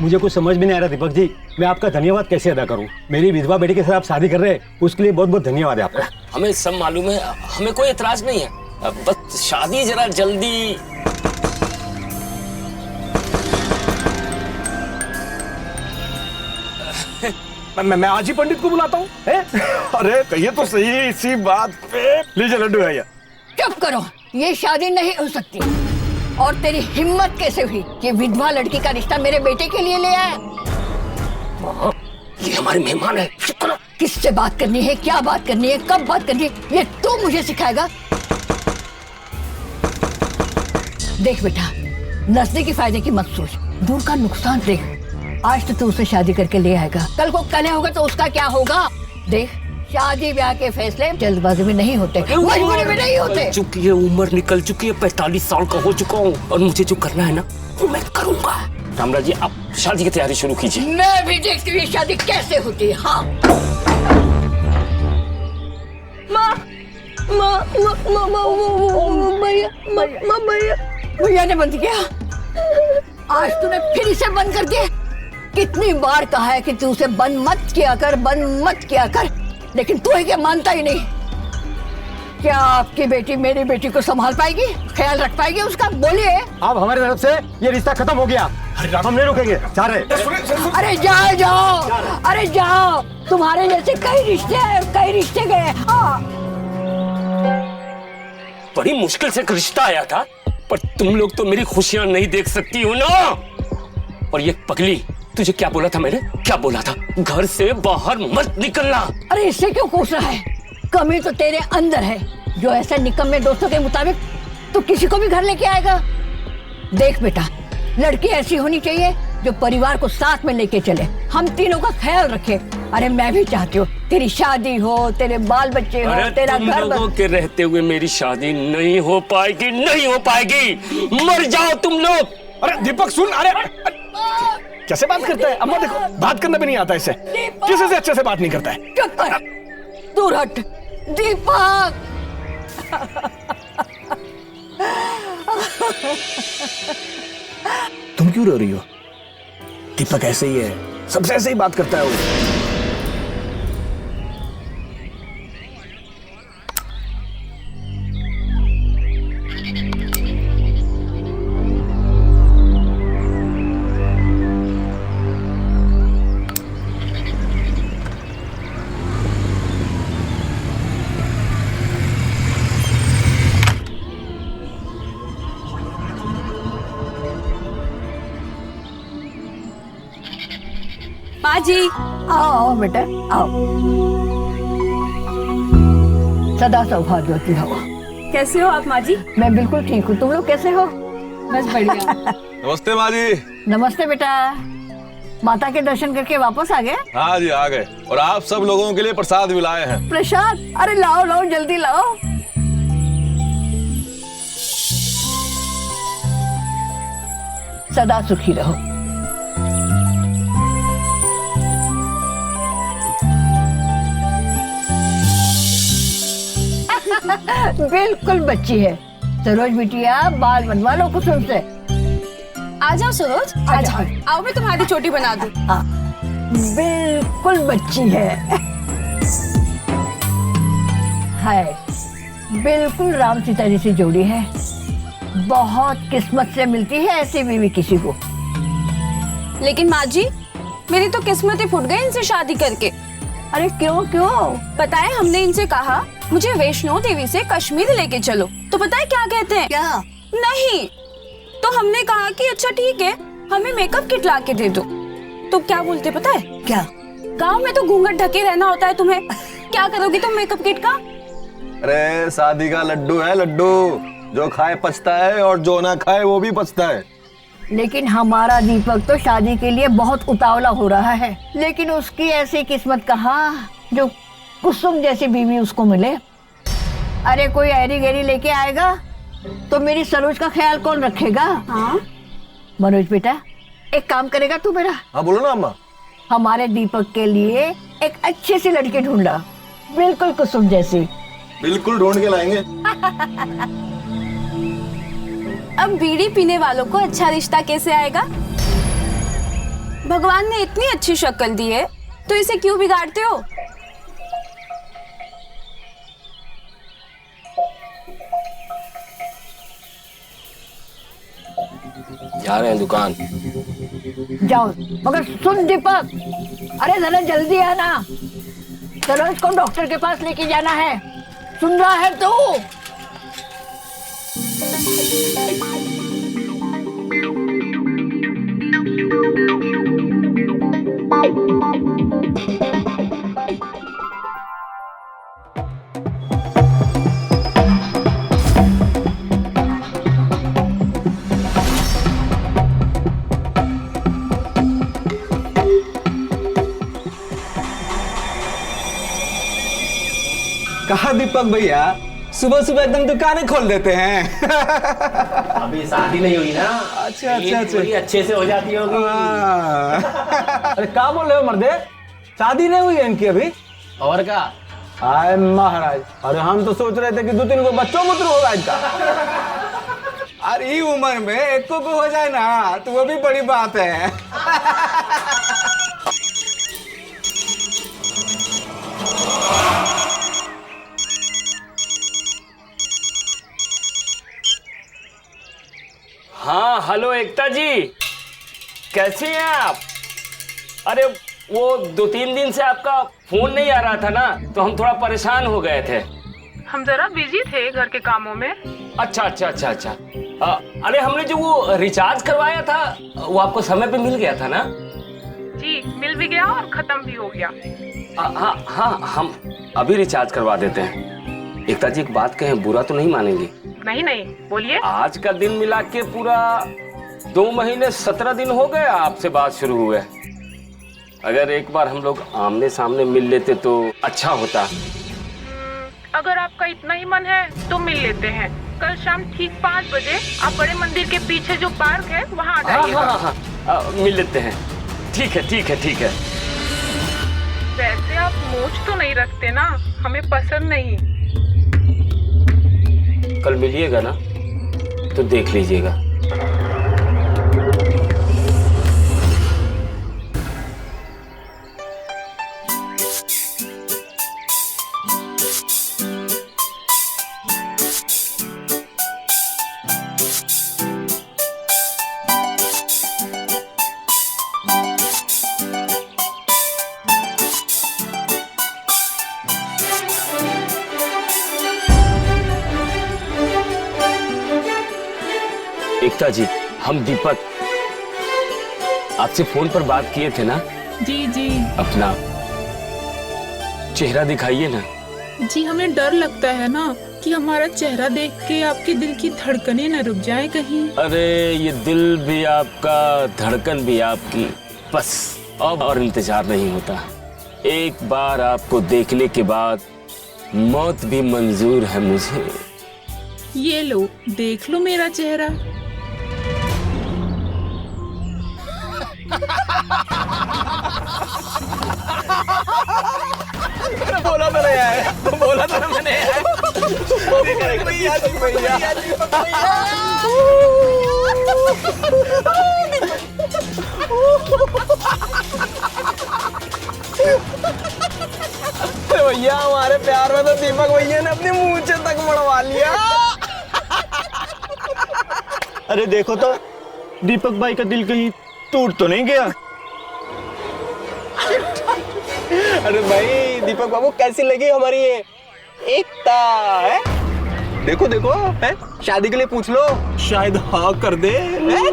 मुझे कुछ समझ में नहीं आ रहा दीपक जी, मैं आपका धन्यवाद कैसे अदा करूं। मेरी विधवा बेटी के साथ आप शादी कर रहे हैं, उसके लिए बहुत बहुत धन्यवाद है आपका। हमें सब मालूम है, हमें कोई एतराज नहीं है, बस शादी जरा जल्दी। मैं आज ही पंडित को बुलाता हूँ। अरे कहिए तो सही इसी बात पे। लीजिए लड्डू है। चुप करो, ये शादी नहीं हो सकती। और तेरी हिम्मत कैसे हुई कि विधवा लड़की का रिश्ता मेरे बेटे के लिए ले आया? ये हमारे मेहमान है, चुप करो। किससे बात करनी है, क्या बात करनी है, कब बात करनी है, ये तू मुझे सिखाएगा? देख बेटा, नजदीकी फायदे की मत सोच, दूर का नुकसान देख। आज तो तू उसे शादी करके ले आएगा, कल को कन्या होगा तो उसका क्या होगा? देख, शादी ब्याह के फैसले जल्दबाजी में नहीं होते, मजबूरी में नहीं होते। चुकी है, उम्र निकल चुकी है, 45 साल का हो चुका हूँ और मुझे जो करना है ना वो मैं करूँगा। रामराज जी, आप शादी की तैयारी शुरू कीजिए। मैं भी देखती हूँ शादी कैसे होती है। हाँ भैया ने बंद किया। आज तूने फिर इसे बंद कर दिया। कितनी बार कहा है कि तू उसे बंद मत किया कर, बंद मत किया कर, लेकिन तू ही क्या मानता ही नहीं। क्या आपकी बेटी मेरी बेटी को संभाल पाएगी, ख्याल रख पाएगी उसका? बोलिए। अब हमारी तरफ से ये रिश्ता खत्म हो गया, हम नहीं रुकेंगे, जा रहे। अरे जाओ जाओ, अरे जाओ, तुम्हारे जैसे कई रिश्ते गए। हाँ, बड़ी मुश्किल से एक रिश्ता आया था, पर तुम लोग तो मेरी खुशियां नहीं देख सकती हो ना। और ये पगली, तुझे क्या बोला था मैंने, क्या बोला था? घर से बाहर मत निकलना। अरे इससे क्यों कोस रहा है? कमी तो तेरे अंदर है, जो ऐसे निकम्मे दोस्तों के मुताबिक तो किसी को भी घर लेके आएगा। देख बेटा, लड़की ऐसी होनी चाहिए जो परिवार को साथ में लेके चले, हम तीनों का ख्याल रखे। अरे मैं भी चाहती हूँ तेरी शादी हो, तेरे बाल बच्चे हो, तेरा घर। तुम लोगों के रहते हुए मेरी शादी नहीं हो पाएगी, नहीं हो पाएगी। मर जाओ तुम लोग। अरे दीपक सुन, अरे कैसे बात करता है? अम्मा देखो, बात करना भी नहीं आता इसे, किसी से अच्छे से बात नहीं करता है। चुप कर, दूर हट दीपक। तुम क्यों रो रही हो? दीपक ऐसे ही है, सबसे ऐसे ही बात करता है वो। माँ जी, आओ बेटा आओ। सदा सौभाग्यवती हो। कैसे हो आप माँ जी? मैं बिल्कुल ठीक हूँ, तुम लोग कैसे हो? बस बढ़िया। नमस्ते माँ जी। नमस्ते बेटा, माता के दर्शन करके वापस आ गए? हाँ जी आ गए, और आप सब लोगों के लिए प्रसाद भी लाए हैं। प्रसाद? अरे लाओ लाओ, जल्दी लाओ। सदा सुखी रहो। बिल्कुल बच्ची है। सरोज बिटिया, बाल बनवा लो कुसुम से। आ जाओ सरोज, आ जाओ। आओ मैं तुम्हारी चोटी बना दूं। बिल्कुल बच्ची है। हाय, बिल्कुल राम सीता जैसी जोड़ी है। बहुत किस्मत से मिलती है ऐसी बीवी किसी को। लेकिन माँ जी, मेरी तो किस्मत ही फूट गई इनसे शादी करके। अरे क्यों क्यों? पता है, हमने इनसे कहा मुझे वैष्णो देवी से कश्मीर लेके चलो, तो पता है क्या कहते हैं? क्या? नहीं। तो हमने कहा कि अच्छा ठीक है, हमें मेकअप किट ला के दे दो। तो क्या बोलते पता है? क्या? गाँव में तो घूंघट ढके रहना होता है तुम्हें, क्या करोगी तुम मेकअप किट का? अरे शादी का लड्डू है लड्डू, जो खाए पचता है और जो ना खाए वो भी पचता है। लेकिन हमारा दीपक तो शादी के लिए बहुत उतावला हो रहा है, लेकिन उसकी ऐसी किस्मत कहाँ जो कुसुम जैसी बीवी उसको मिले। अरे कोई ऐरी गैरी लेके आएगा तो मेरी सरोज का ख्याल कौन रखेगा? हाँ मनोज बेटा, एक काम करेगा तू मेरा? हाँ बोलो ना अम्मा। हमारे दीपक के लिए एक अच्छी सी लड़की ढूंढा, बिल्कुल कुसुम जैसी। बिल्कुल ढूंढ के लाएंगे। अब बीड़ी पीने वालों को अच्छा रिश्ता कैसे आएगा? भगवान ने इतनी अच्छी शक्ल दी है तो इसे क्यों बिगाड़ते हो? जा रहे हैं दुकान। जाओ, मगर सुन दीपक, अरे जरा जल्दी आना, सरोज को डॉक्टर के पास लेके जाना है, सुन रहा है तू? कहा दीपक भैया, सुबह सुबह एकदम दुकानें खोल देते हैं। अभी शादी नहीं हुई ना। अच्छा अच्छा अच्छा। बड़ी अच्छे से हो जाती होगी। अरे क्या बोल रहे हो मर्दे, शादी नहीं हुई है इनकी अभी? और क्या? हाय महाराज, अरे हम तो सोच रहे थे कि 2-3 को बच्चों पुत्र होगा इनका। अरे ये उम्र में एक को हो जाए ना तो वो भी बड़ी बात है। हाँ हेलो एकता जी, कैसी हैं आप? अरे वो 2-3 दिन से आपका फोन नहीं आ रहा था ना, तो हम थोड़ा परेशान हो गए थे। हम जरा बिजी थे घर के कामों में। अच्छा अच्छा अच्छा अच्छा। अरे हमने जो वो रिचार्ज करवाया था वो आपको समय पे मिल गया था ना? जी मिल भी गया और खत्म भी हो गया। हाँ हाँ, हम अभी रिचार्ज करवा देते हैं। एकता जी एक बात कहें, बुरा तो नहीं मानेंगी? नहीं नहीं, बोलिए। आज का दिन मिला के पूरा 2 महीने 17 दिन हो गए आपसे बात शुरू हुए। अगर एक बार हम लोग आमने सामने मिल लेते तो अच्छा होता। अगर आपका इतना ही मन है तो मिल लेते हैं। कल शाम ठीक 5 बजे आप बड़े मंदिर के पीछे जो पार्क है वहाँ आ जाइएगा। हाँ, मिल लेते हैं। ठीक है ठीक है ठीक है। वैसे आप मूछ तो नहीं रखते ना, हमें पसंद नहीं। कल मिलिएगा ना तो देख लीजिएगा। एकता जी, हम दीपक आपसे फोन पर बात किए थे ना? जी जी। अपना चेहरा दिखाइए ना। जी हमें डर लगता है ना कि हमारा चेहरा देख के आपके दिल की धड़कनें न रुक जाए कहीं। अरे ये दिल भी आपका, धड़कन भी आपकी, बस अब और इंतजार नहीं होता। एक बार आपको देखने के बाद मौत भी मंजूर है मुझे। ये लो, देख लो मेरा चेहरा। बोला तो नहीं है, बोला तो ना मैंने है। भैया जी भैया। भैया हमारे प्यार में तो दीपक भैया ने अपनी मूंछें तक मड़वा लिया। अरे देखो तो दीपक भाई का दिल कहीं टूट तो नहीं गया? अरे भाई दीपक बाबू कैसी लगी हमारी ये एकता है? देखो देखो है? शादी के लिए पूछ लो, शायद हाँ कर दे है?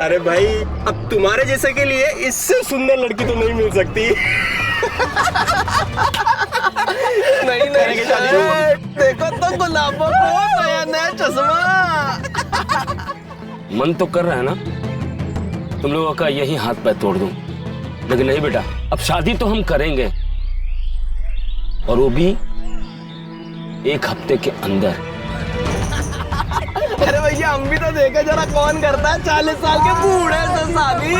अरे भाई अब तुम्हारे जैसे के लिए इससे सुंदर लड़की तो नहीं मिल सकती। नहीं नहीं देखो तो गुलाबों को नया नया चश्मा। मन तो कर रहा है ना तुम लोगों का यही हाथ पैर तोड़ दूं, लेकिन नहीं बेटा, अब शादी तो हम करेंगे, और वो भी 1 हफ्ते के अंदर। अरे भैया हम भी तो देखे जरा कौन करता है 40 साल के बूढ़े से शादी।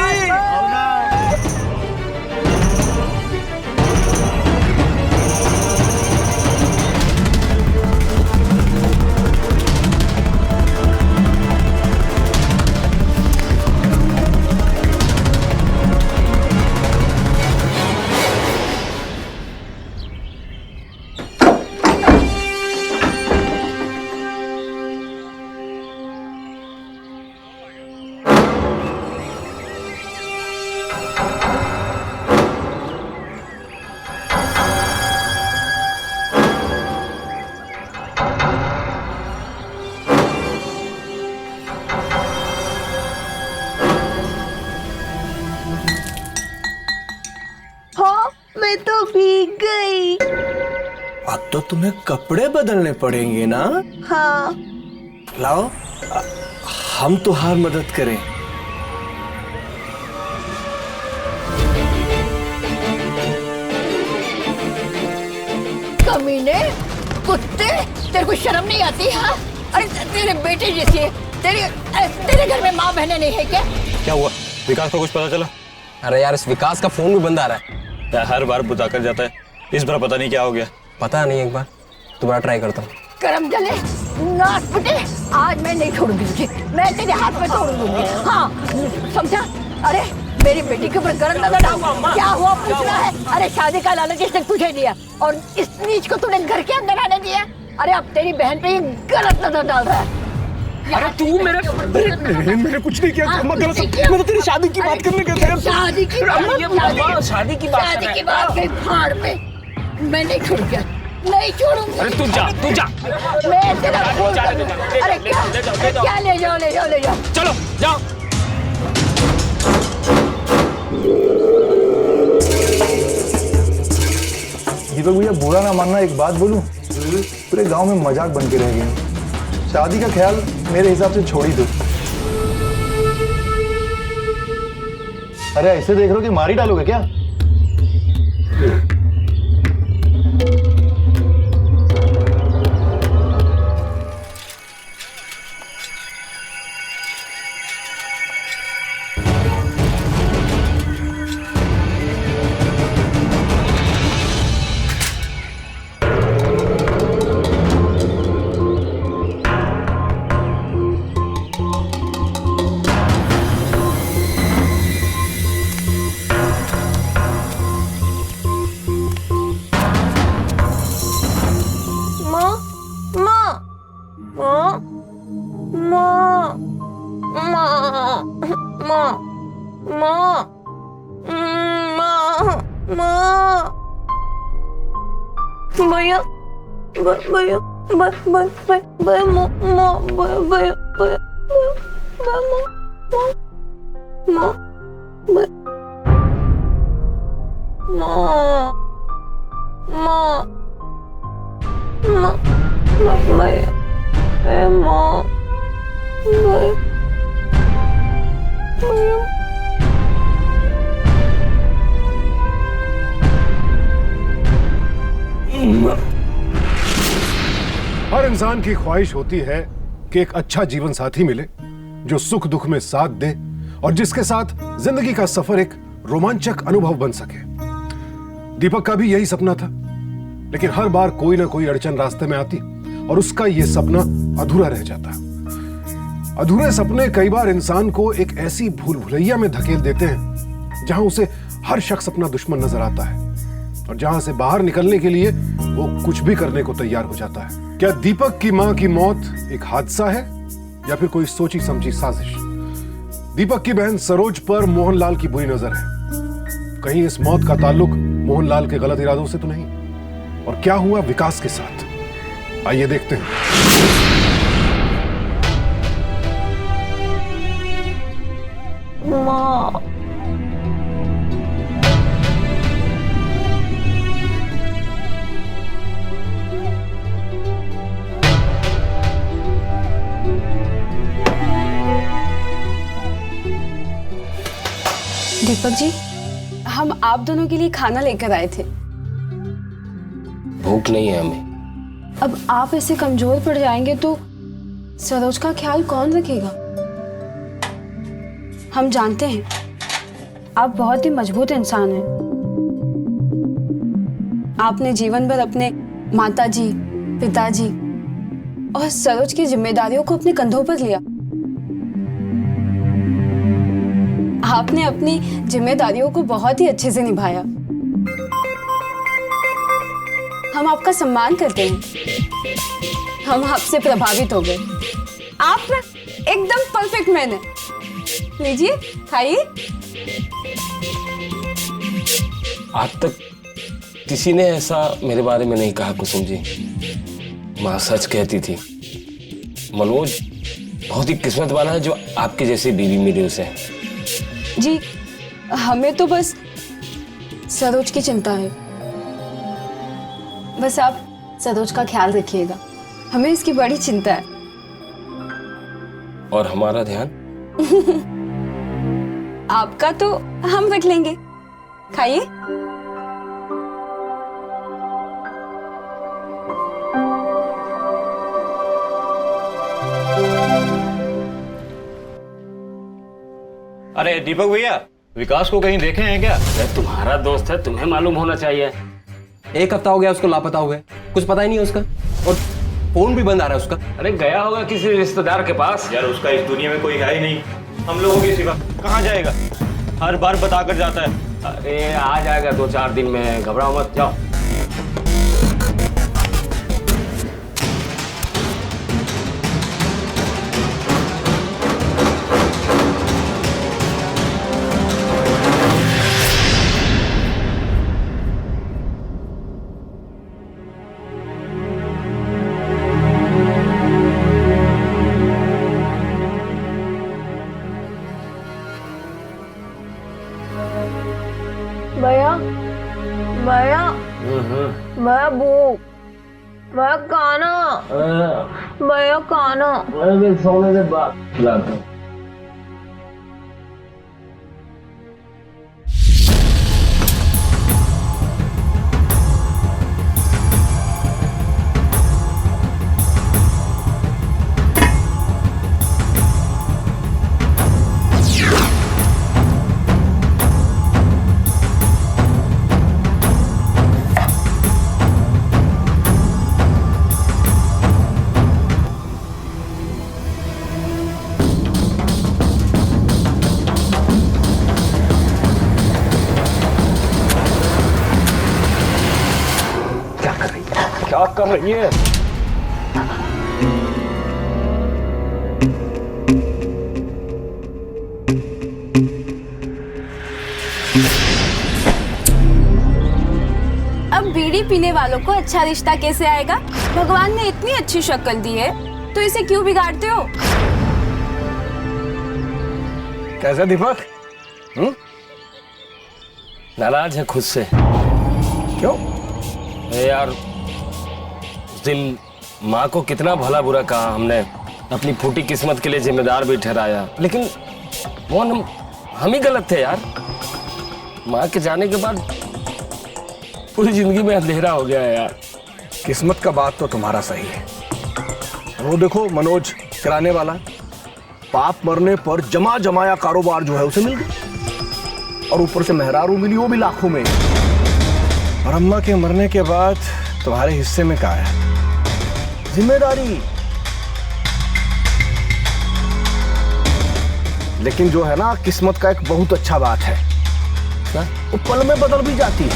मैं तो भीग गई। अब तो तुम्हें कपड़े बदलने पड़ेंगे ना? हाँ। लाओ हम तुम्हारी मदद करें। कमीने, कुत्ते, तेरे को शर्म नहीं आती? हाँ, अरे तेरे बेटे जैसी है, तेरे घर में माँ बहनें नहीं है क्या? क्या हुआ? विकास को कुछ पता चला? अरे यार इस विकास का फोन भी बंद आ रहा है। हर बार बुता कर जाता है, इस बार पता नहीं क्या हो गया। पता नहीं, एक बार दोबारा ट्राई करता हूँ। करम जले, नाक फटे, आज मैं नहीं छोड़ूंगी तुझे, मैं तेरे हाथ में तोड़ दूंगी। हाँ, समझा? अरे मेरी बेटी के ऊपर गरम नजर डाल, क्या हुआ पूछना है? अरे शादी का लालच इसने तुझे दिया और इस नीच को तूने घर के अंदर आने दिया। अरे अब तेरी बहन पे ये गलत नजर डाल रहा है। अरे तू मैंने कुछ नहीं किया। मैं तो तेरी शादी की बात करने गया था। शादी की बात कहीं फाड़ पे, मैं नहीं छोड़ूंगी, नहीं छोड़ूंगी। अरे तू जा। मैं तेरा खून करूंगी। अरे क्या ले जाओ। चलो जाओ। दीपक भैया बुरा ना मानना, एक बात बोलूं, पूरे गांव में मजाक बन के रह गए। शादी का ख्याल मेरे हिसाब से छोड़ ही दो। अरे ऐसे देख रहे हो कि मार ही डालोगे क्या? हर इंसान की ख्वाहिश होती है कि एक अच्छा जीवन साथी मिले जो सुख दुख में साथ दे और जिसके साथ जिंदगी का सफर एक रोमांचक अनुभव बन सके। दीपक का भी यही सपना था, लेकिन हर बार कोई ना कोई अड़चन रास्ते में आती और उसका यह सपना अधूरा रह जाता। अधूरे सपने कई बार इंसान को एक ऐसी भूल भुलैया में धकेल देते हैं जहां उसे हर शख्स अपना दुश्मन नजर आता है और जहां से बाहर निकलने के लिए वो कुछ भी करने को तैयार हो जाता है। क्या दीपक की मां की मौत एक हादसा है या फिर कोई सोची समझी साजिश? दीपक की बहन सरोज पर मोहनलाल की बुरी नजर है। कहीं इस मौत का ताल्लुक मोहनलाल के गलत इरादों से तो नहीं? और क्या हुआ विकास के साथ, आइए देखते हैं। माँ, दीपक जी, हम आप दोनों के लिए खाना लेकर आए थे। भूख नहीं है हमें। अब आप ऐसे कमजोर पड़ जाएंगे तो सरोज का ख्याल कौन रखेगा? हम जानते हैं आप बहुत ही मजबूत इंसान हैं। आपने जीवन भर अपने माताजी, पिताजी और सरोज की जिम्मेदारियों को अपने कंधों पर लिया। आपने अपनी जिम्मेदारियों को बहुत ही अच्छे से निभाया। हम आपका सम्मान करते हैं। हम आपसे प्रभावित हो गए। आप एकदम परफेक्ट मैन है। लीजिए, खाइए। आज तक किसी ने ऐसा मेरे बारे में नहीं कहा कुसुम जी। माँ सच कहती थी, मनोज बहुत ही किस्मत वाला है जो आपकी जैसी बीवी मिली उसे। जी, हमें तो बस सरोज की चिंता है। बस आप सरोज का ख्याल रखिएगा, हमें इसकी बड़ी चिंता है। और हमारा ध्यान? आपका तो हम रख लेंगे। खाइए। अरे दीपक भैया, विकास को कहीं देखे हैं क्या? तुम्हारा दोस्त है, तुम्हें मालूम होना चाहिए। 1 हफ्ता हो गया उसको लापता हुए, कुछ पता ही नहीं है उसका, और फोन भी बंद आ रहा है उसका। अरे गया होगा किसी रिश्तेदार के पास। यार उसका इस दुनिया में कोई है ही नहीं, हम लोगों के सिवा। कहाँ जाएगा? हर बार बता कर जाता है। अरे आ जाएगा 2-4 दिन में, घबराओ मत, जाओ। भैया भैया भैया भूख, भैया खाना, भैया खाना। सोने के बाद खिलाता हूँ। क्या कर रही है? अब बीड़ी पीने वालों को अच्छा रिश्ता कैसे आएगा? भगवान ने इतनी अच्छी शक्ल दी है तो इसे क्यों बिगाड़ते हो? कैसा दीपक? नाराज है खुद से। क्यों? यार उस दिन माँ को कितना भला बुरा कहा हमने, अपनी फूटी किस्मत के लिए जिम्मेदार भी ठहराया, लेकिन मोहन हम ही गलत थे यार। माँ के जाने के बाद पूरी जिंदगी में अंधेरा हो गया है यार। किस्मत का बात तो तुम्हारा सही है। वो देखो मनोज किराने वाला, पाप मरने पर जमा जमाया कारोबार जो है उसे मिल गया, और ऊपर से मेहरारू मिली, वो भी लाखों में। और अम्मा के मरने के बाद तुम्हारे हिस्से में क्या है? जिम्मेदारी। लेकिन जो है ना, किस्मत का एक बहुत अच्छा बात है, वो पल में बदल भी जाती है।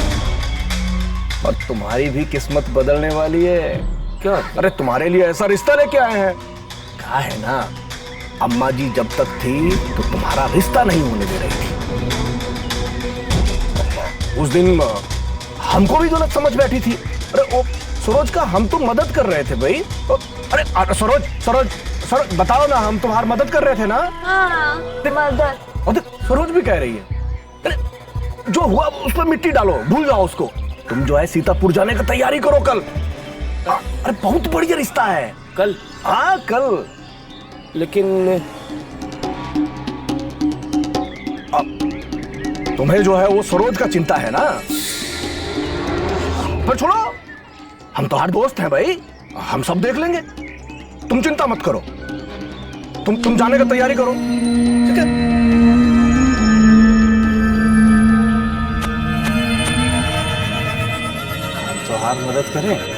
और तुम्हारी भी किस्मत बदलने वाली है। क्या? अरे तुम्हारे लिए ऐसा रिश्ता लेके आए हैं। कहा है ना, अम्मा जी जब तक थी तो तुम्हारा रिश्ता नहीं होने दे रही थी। उस दिन हमको भी गलत समझ बैठी थी। अरे ओ सरोज का हम तो मदद कर रहे थे भाई। अरे सरोज बताओ ना, हम तुम्हारी मदद कर रहे थे ना? हाँ, मदद। और सरोज भी कह रही है, अरे जो हुआ उस पर मिट्टी डालो, भूल जाओ उसको। तुम जो है सीतापुर जाने की तैयारी करो कल। अरे बहुत बढ़िया रिश्ता है। कल? हाँ कल। लेकिन तुम्हें जो है वो सरोज का चिंता है ना। पर छोड़ो, हम तो हर दोस्त हैं भाई, हम सब देख लेंगे। तुम चिंता मत करो, तुम जाने की तैयारी करो, ठीक है? हम तो हर मदद करें।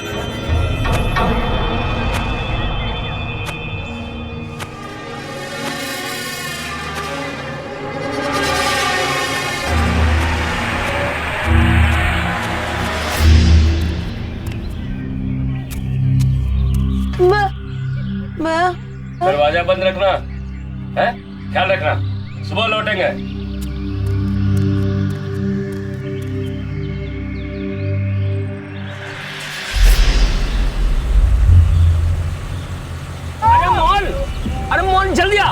दरवाजा बंद रखना है, ख्याल रखना, सुबह लौटेंगे। अरे मोहन जल्दी आ।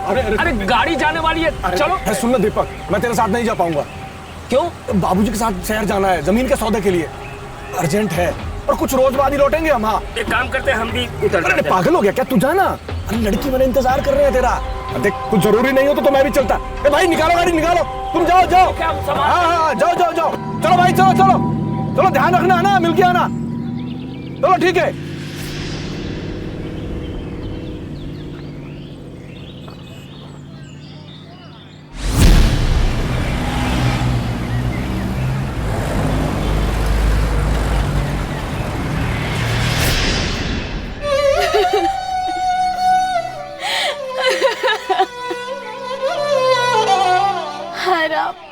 अरे गाड़ी जाने वाली है, चलो। सुन ना दीपक, मैं तेरे साथ नहीं जा पाऊंगा। क्यों? बाबूजी के साथ शहर जाना है, जमीन के सौदे के लिए। अर्जेंट है और कुछ रोज बाद ही लौटेंगे हम। हाँ एक काम करते हैं, हम भी उतर अरे जाते हैं। पागल हो गया क्या तू? जाना, अरे लड़की वाले इंतजार कर रहे हैं तेरा। देख कुछ जरूरी नहीं हो तो मैं भी चलता। ए भाई निकालो गाड़ी निकालो, तुम जाओ जाओ। हाँ जाओ जाओ जाओ, चलो भाई चलो चलो चलो, ध्यान रखना ना, मिल के आना। चलो ठीक है।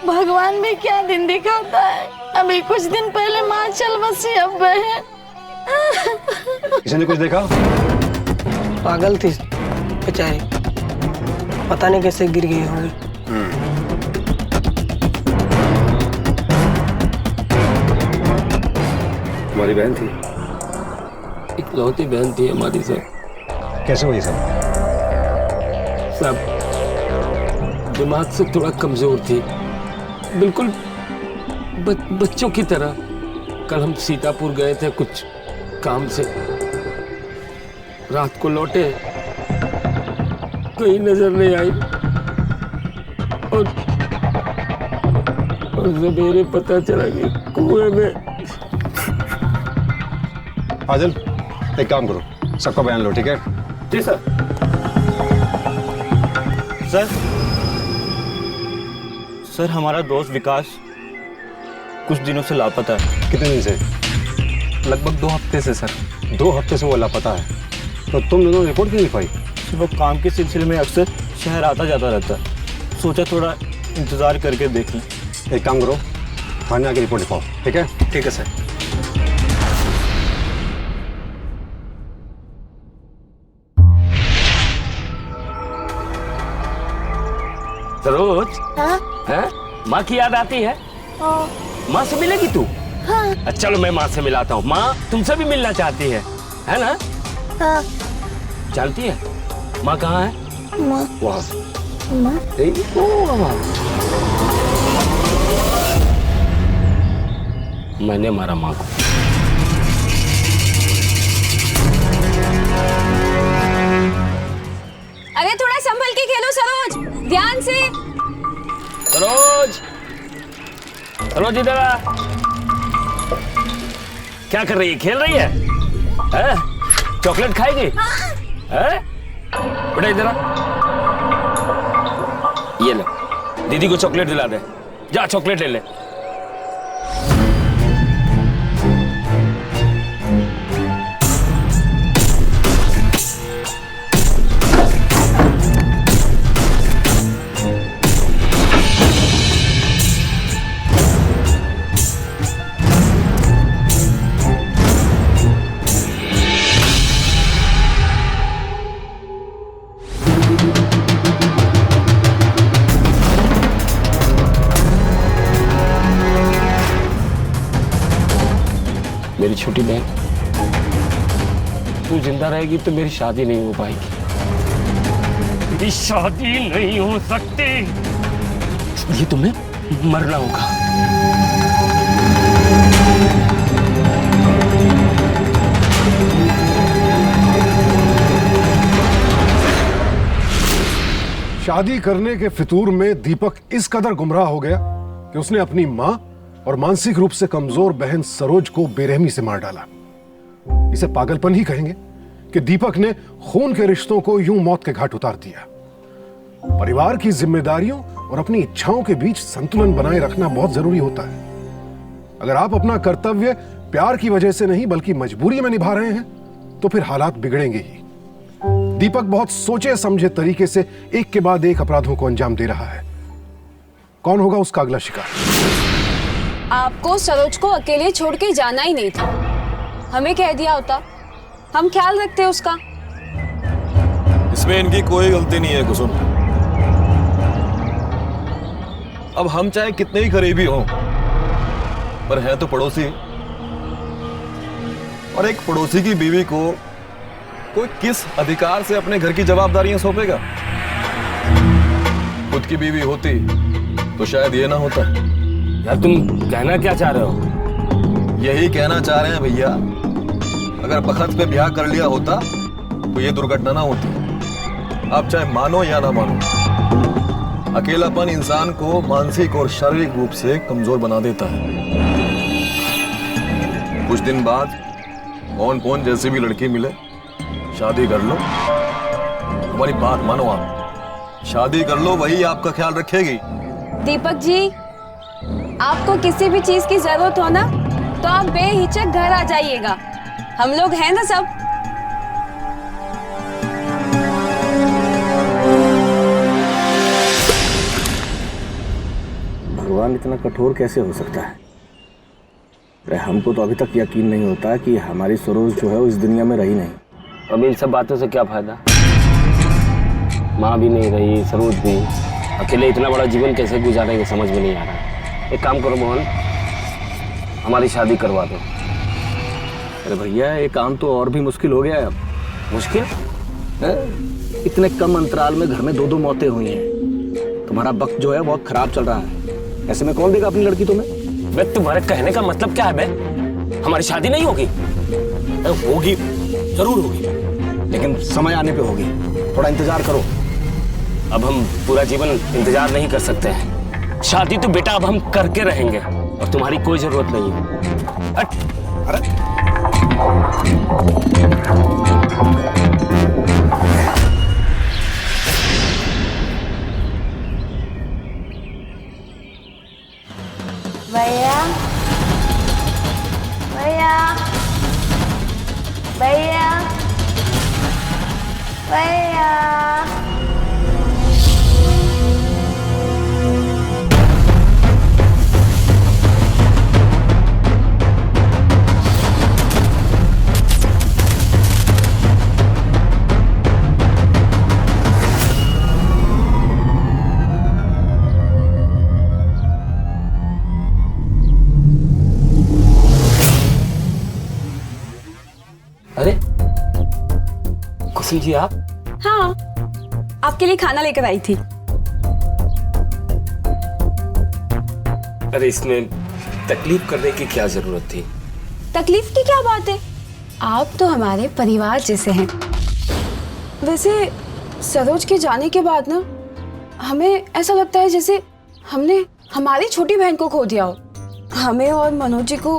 भगवान भी क्या दिन दिखाता है। अभी कुछ दिन पहले माँ चल बसी, अब बहन। किसी ने कुछ देखा? पागल थी बेचारी, पता नहीं कैसे गिर गई होगी। तुम्हारी बहन थी? इकलौती बहन थी हमारी सर। कैसे हुई सब? सब दिमाग से थोड़ा कमजोर थी, बिल्कुल बच्चों की तरह। कल हम सीतापुर गए थे कुछ काम से, रात को लौटे, कहीं नजर नहीं आई और सवेरे पता चला कि कुएं में। फाजिल एक काम करो, सबका बयान लो, ठीक है? जी सर। सर हमारा दोस्त विकास कुछ दिनों से लापता है। कितने दिन से? लगभग 2 हफ्ते से सर। 2 हफ्ते से वो लापता है, तो तुम दोनों रिपोर्ट क्यों नहीं पाई? वो काम के सिलसिले में अक्सर शहर आता जाता रहता है, सोचा थोड़ा इंतजार करके देख लें। एक काम करो, थाने आके रिपोर्ट लिखवाओ, ठीक है? ठीक है सर। सरोज, हैं? माँ की याद आती है? माँ से मिलेगी तू? हाँ। चलो मैं माँ से मिलाता हूँ। माँ तुमसे भी मिलना चाहती है ना? हाँ। जानती है माँ कहाँ है? माँ वहाँ। मैंने मारा माँ को। अरे थोड़ा संभल के खेलो सरोज, ध्यान से। सरोज, सरोज इधर आ। क्या कर रही है? खेल रही है? चॉकलेट खाएगी? बेटा इधर आ। ये ले, दीदी को चॉकलेट दिला दे। जा चॉकलेट ले ले। मेरी छोटी बहन, तू जिंदा रहेगी तो मेरी शादी नहीं हो पाएगी। मेरी शादी नहीं हो सकती, इसलिए तुम्हें मरना होगा। शादी करने के फितूर में दीपक इस कदर गुमराह हो गया कि उसने अपनी मां और मानसिक रूप से कमजोर बहन सरोज को बेरहमी से मार डाला। इसे पागलपन ही कहेंगे कि दीपक ने खून के रिश्तों को यूं मौत के घाट उतार दिया। परिवार की जिम्मेदारियों और अपनी इच्छाओं के बीच संतुलन बनाए रखना बहुत जरूरी होता है। अगर आप अपना कर्तव्य प्यार की वजह से नहीं बल्कि मजबूरी में निभा रहे हैं तो फिर हालात बिगड़ेंगे ही। दीपक बहुत सोचे समझे तरीके से एक के बाद एक अपराधों को अंजाम दे रहा है। कौन होगा उसका अगला शिकार? आपको सरोज को अकेले छोड़ के जाना ही नहीं था, हमें कह दिया होता, हम ख्याल रखते उसका। इसमें इनकी कोई गलती नहीं है कुसुम। अब हम चाहे कितने ही करीबी हों, पर है तो पड़ोसी, और एक पड़ोसी की बीवी को कोई किस अधिकार से अपने घर की जवाबदारियां सौंपेगा? खुद की बीवी होती तो शायद ये ना होता। यार तुम कहना क्या चाह रहे हो? यही कहना चाह रहे हैं भैया, अगर बखत पे ब्याह कर लिया होता तो ये दुर्घटना ना होती। आप चाहे मानो या ना मानो, अकेलापन इंसान को मानसिक और शारीरिक रूप से कमजोर बना देता है। कुछ दिन बाद कौन कौन जैसी भी लड़की मिले, शादी कर लो। हमारी बात मानो, आप शादी कर लो, वही आपका ख्याल रखेगी। दीपक जी, आपको किसी भी चीज की जरूरत हो ना तो आप बेहिचक घर आ जाइएगा, हम लोग हैं ना सब। भगवान इतना कठोर कैसे हो सकता है? अरे हमको तो अभी तक यकीन नहीं होता कि हमारी सरोज जो है वो इस दुनिया में रही नहीं। अब इन सब बातों से क्या फायदा? माँ भी नहीं रही, सरोज भी, अकेले इतना बड़ा जीवन कैसे गुजारेंगे समझ में नहीं आ रहा। एक काम करो मोहन, हमारी शादी करवा दो। अरे भैया, ये काम तो और भी मुश्किल हो गया है अब। मुश्किल? इतने कम अंतराल में घर में 2-2 मौतें हुई हैं। तुम्हारा वक्त जो है बहुत खराब चल रहा है। ऐसे में कौन देगा अपनी लड़की तुम्हें? बे तुम्हारे कहने का मतलब क्या है बे? हमारी शादी नहीं होगी? होगी, जरूर होगी, लेकिन समय आने पे होगी। थोड़ा इंतजार करो। अब हम पूरा जीवन इंतजार नहीं कर सकते हैं। शादी तो बेटा अब हम करके रहेंगे और तुम्हारी कोई जरूरत नहीं है। अरे भैया भैया भैया भैया अरे कुसुम जी, आप? हाँ, आपके लिए खाना लेकर आई थी। अरे इसमें तकलीफ करने की क्या जरूरत थी? तकलीफ की क्या बात है, आप तो हमारे परिवार जैसे हैं। वैसे सरोज के जाने के बाद ना हमें ऐसा लगता है जैसे हमने हमारी छोटी बहन को खो दिया हो। हमें और मनोज जी को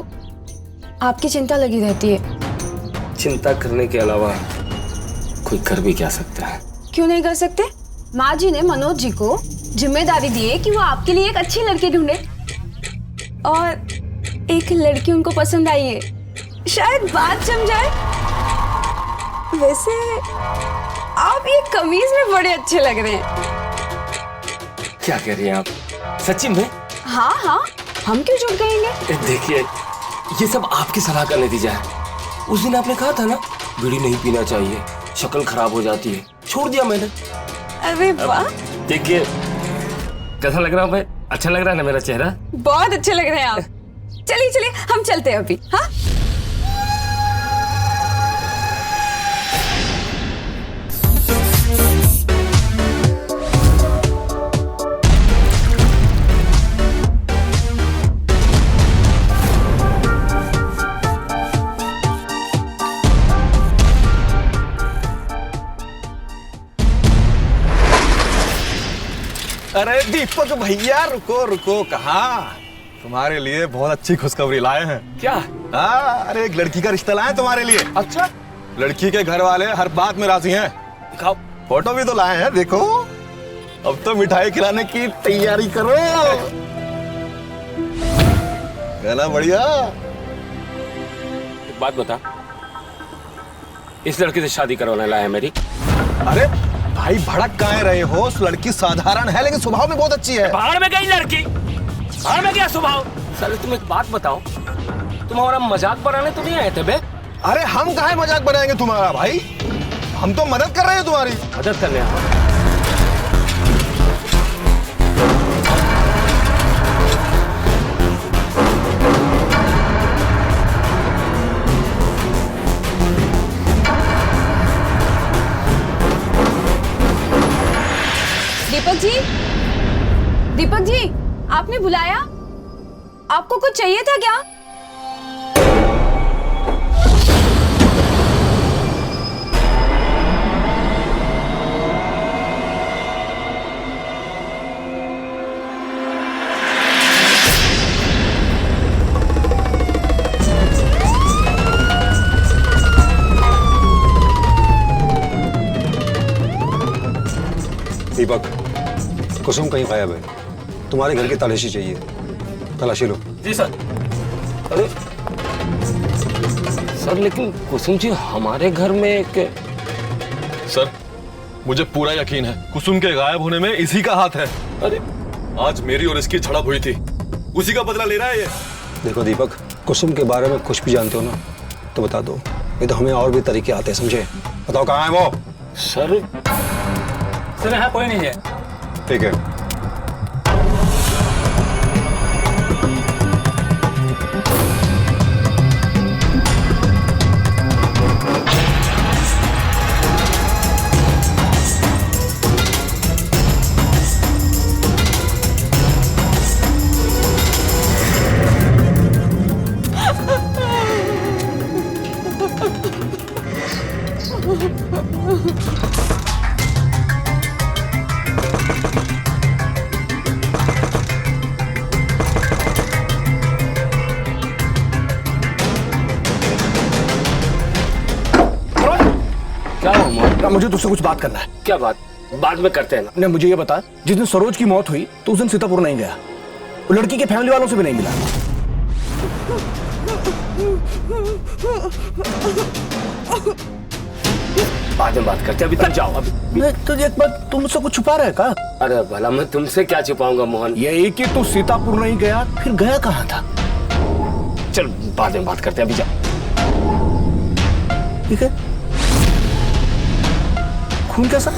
आपकी चिंता लगी रहती है। चिंता करने के अलावा कोई कर भी क्या सकता है? क्यों नहीं कर सकते? माँ जी ने मनोज जी को जिम्मेदारी दी है कि वो आपके लिए एक अच्छी लड़की ढूंढे, और एक लड़की उनको पसंद आई है। शायद बात जम जाए। वैसे आप ये कमीज में बड़े अच्छे लग रहे हैं। क्या कह रही हैं आप? सच्ची में? हाँ हाँ, हम क्यों झूठ कहेंगे? देखिए, ये सब आपकी सलाह का नतीजा है। उस दिन आपने कहा था ना, बीड़ी नहीं पीना चाहिए, शक्ल खराब हो जाती है, छोड़ दिया मैंने। अरे वाह, देखिए कैसा लग रहा है? अच्छा लग रहा है ना मेरा चेहरा? बहुत अच्छे लग रहे हैं आप। चलिए चलिए, हम चलते हैं अभी। हाँ, अरे दीपक भैया, रुको रुको, कहाँ? तुम्हारे लिए बहुत अच्छी खुशखबरी लाए हैं। क्या? हाँ, अरे एक लड़की का रिश्ता लाए तुम्हारे लिए। अच्छा? लड़की के घर वाले हर बात में राजी हैं। दिखाओ। फोटो भी तो लाए हैं, देखो। अब तो मिठाई खिलाने की तैयारी करो। कहना बढ़िया। एक बात बता, इस लड़की से शादी करवाने लाया है मेरी? अरे भाई, भड़क काहे रहे हो? उस लड़की साधारण है लेकिन स्वभाव में बहुत अच्छी है। बाहर में गई लड़की, बाहर में गया स्वभाव। साले तुम एक बात बताओ, तुम हमारा मजाक बनाने तो नहीं आए थे बे? अरे हम काहे मजाक बनाएंगे तुम्हारा भाई? हम तो मदद कर रहे हैं तुम्हारी। मदद करने आए? दीपक जी, आपने बुलाया? आपको कुछ चाहिए था क्या? दीपक, कुसुम कहीं गायब है। तुम्हारे घर की तलाशी चाहिए, तलाशी लो। जी सर। अरे सर, लेकिन कुसुम जी हमारे घर में सर, मुझे पूरा यकीन है कुसुम के गायब होने में इसी का हाथ है। अरे आज मेरी और इसकी झड़प हुई थी, उसी का बदला ले रहा है ये। देखो दीपक, कुसुम के बारे में कुछ भी जानते हो ना तो बता दो, नहीं तो हमें और भी तरीके आते हैं, समझे? बताओ कहाँ है वो? सर यहाँ कोई नहीं है। ठीक है। मुझे तुझसे कुछ बात करना है। क्या बात? बाद में करते हैं ना। मुझे ये बता, जिस दिन सरोज की मौत हुई तो उस दिन सीतापुर नहीं गया, वो लड़की के फैमिली वालों से भी नहीं मिला। बाद में बात करते हैं, अभी तुम जाओ। अभी तुझे एक बात, तुम मुझसे कुछ छुपा रहे का? अरे भला मैं तुमसे क्या छुपाऊंगा मोहन? यही कि तू सीतापुर नहीं गया, फिर गया कहाँ था? चल बाद में बात करते हैं, अभी जाओ। ठीक है। खून कैसा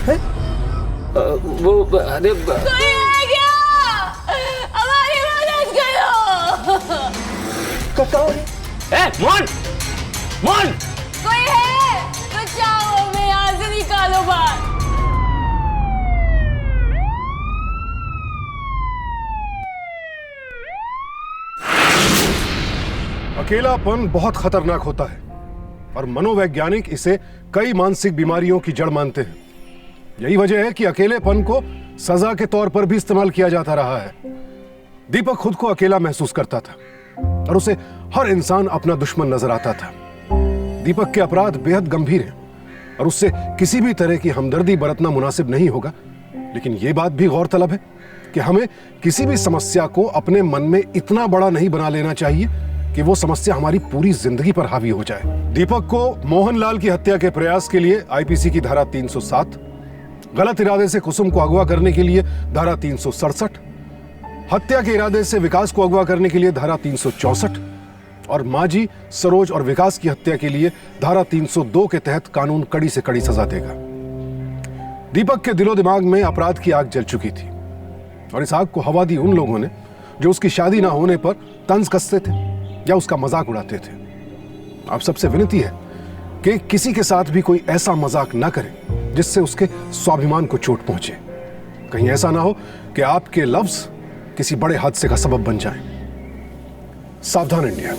है? वो अरे कोई आ गया, हमारी मदद करो। मोहन, मोहन, कोई है? बचाओ, हमें यहाँ से निकालो बाहर। अकेलापन बहुत खतरनाक होता है और मनोवैज्ञानिक इसे कई मानसिक बीमारियों की जड़ मानते हैं। यही वजह है कि अकेलेपन को सजा के तौर पर भी इस्तेमाल किया जाता रहा है। दीपक खुद को अकेला महसूस करता था और उसे हर इंसान अपना दुश्मन नजर आता था। दीपक के अपराध बेहद गंभीर हैं और उससे किसी भी तरह की हमदर्दी बरतना मुनासिब नहीं होगा। लेकिन यह बात भी गौरतलब है कि हमें किसी भी समस्या को अपने मन में इतना बड़ा नहीं बना लेना चाहिए कि वो समस्या हमारी पूरी जिंदगी पर हावी हो जाए। दीपक को मोहनलाल की हत्या के प्रयास के लिए आईपीसी की धारा 307, गलत इरादे से कुसुम को अगवा करने के लिए धारा 367, हत्या के इरादे से विकास को अगवा करने के लिए धारा 364 और माजी, सरोज और विकास की हत्या के लिए धारा 302 के तहत कानून कड़ी से कड़ी सजा देगा। दीपक के दिलो दिमाग में अपराध की आग जल चुकी थी और इस आग को हवा दी उन लोगों ने जो उसकी शादी ना होने पर तंज कसते थे या उसका मजाक उड़ाते थे। आप सबसे विनती है कि किसी के साथ भी कोई ऐसा मजाक ना करे जिससे उसके स्वाभिमान को चोट पहुंचे। कहीं ऐसा ना हो कि आपके लफ्ज किसी बड़े हादसे का सबब बन जाएं। सावधान इंडिया।